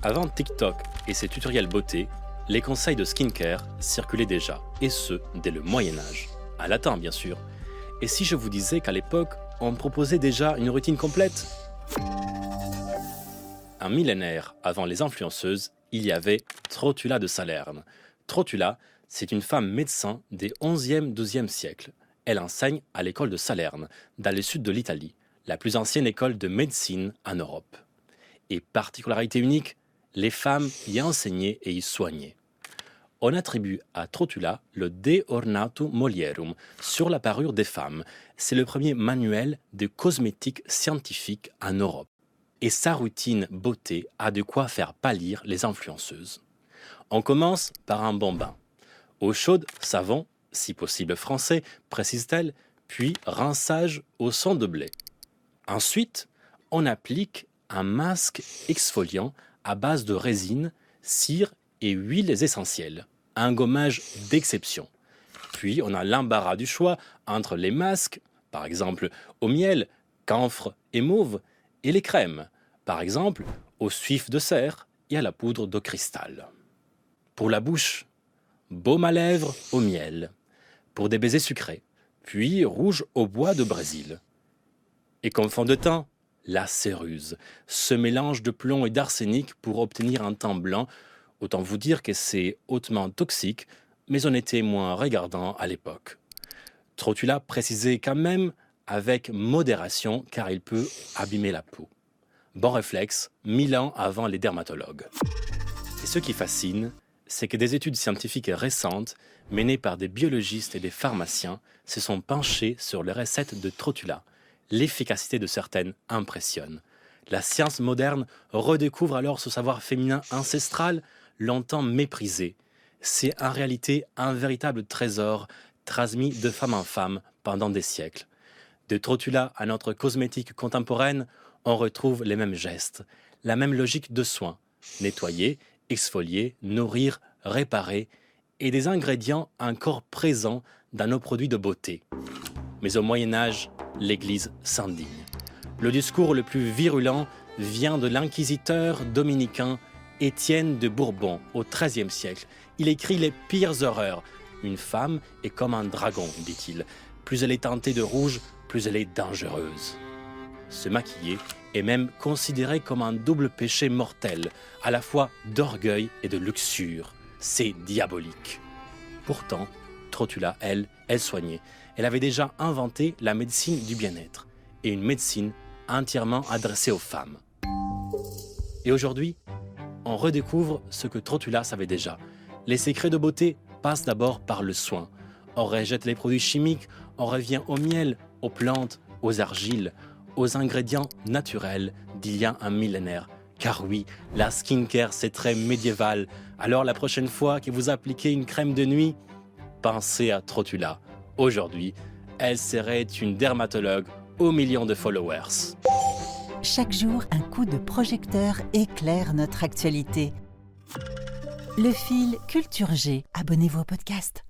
Avant TikTok et ses tutoriels beauté, les conseils de skincare circulaient déjà, et ce, dès le Moyen-Âge. À latin, bien sûr. Et si je vous disais qu'à l'époque, on proposait déjà une routine complète? Un millénaire avant les influenceuses, il y avait Trotula de Salerne. Trotula, c'est une femme médecin des 11e-12e siècles. Elle enseigne à l'école de Salerne, dans le sud de l'Italie, la plus ancienne école de médecine en Europe. Et particularité unique, les femmes y enseignaient et y soignaient. On attribue à Trotula le De Ornatu Mulierum sur la parure des femmes. C'est le premier manuel de cosmétique scientifique en Europe. Et sa routine beauté a de quoi faire pâlir les influenceuses. On commence par un bon bain. Eau chaude, savon, si possible français, précise-t-elle, puis rinçage au sang de blé. Ensuite, on applique un masque exfoliant à base de résine, cire et huiles essentielles. Un gommage d'exception. Puis on a l'embarras du choix entre les masques, par exemple au miel, camphre et mauve, et les crèmes, par exemple au suif de cerf et à la poudre de cristal. Pour la bouche, baume à lèvres au miel. Pour des baisers sucrés, puis rouge au bois de Brésil. Et comme fond de teint, la céruse, ce mélange de plomb et d'arsenic pour obtenir un teint blanc. Autant vous dire que c'est hautement toxique, mais on était moins regardant à l'époque. Trotula précisait quand même avec modération car il peut abîmer la peau. Bon réflexe, 1000 ans avant les dermatologues. Et ce qui fascine, c'est que des études scientifiques récentes, menées par des biologistes et des pharmaciens, se sont penchées sur les recettes de Trotula. L'efficacité de certaines impressionne. La science moderne redécouvre alors ce savoir féminin ancestral, longtemps méprisé. C'est en réalité un véritable trésor transmis de femme en femme pendant des siècles. De Trotula à notre cosmétique contemporaine, on retrouve les mêmes gestes, la même logique de soins. Nettoyer, exfolier, nourrir, réparer, et des ingrédients encore présents dans nos produits de beauté. Mais au Moyen-Âge, l'Église s'indigne. Le discours le plus virulent vient de l'inquisiteur dominicain Étienne de Bourbon au XIIIe siècle. Il écrit les pires horreurs. Une femme est comme un dragon, dit-il. Plus elle est teintée de rouge, plus elle est dangereuse. Se maquiller est même considéré comme un double péché mortel, à la fois d'orgueil et de luxure. C'est diabolique. Pourtant, Trotula, elle soignait. Elle avait déjà inventé la médecine du bien-être, et une médecine entièrement adressée aux femmes. Et aujourd'hui, on redécouvre ce que Trotula savait déjà. Les secrets de beauté passent d'abord par le soin. On rejette les produits chimiques, on revient au miel, aux plantes, aux argiles, aux ingrédients naturels d'il y a un millénaire. Car oui, la skincare, c'est très médiéval. Alors la prochaine fois que vous appliquez une crème de nuit, pensez à Trotula. Aujourd'hui, elle serait une dermatologue aux millions de followers. Chaque jour, un coup de projecteur éclaire notre actualité. Le fil Culture G. Abonnez-vous au podcast.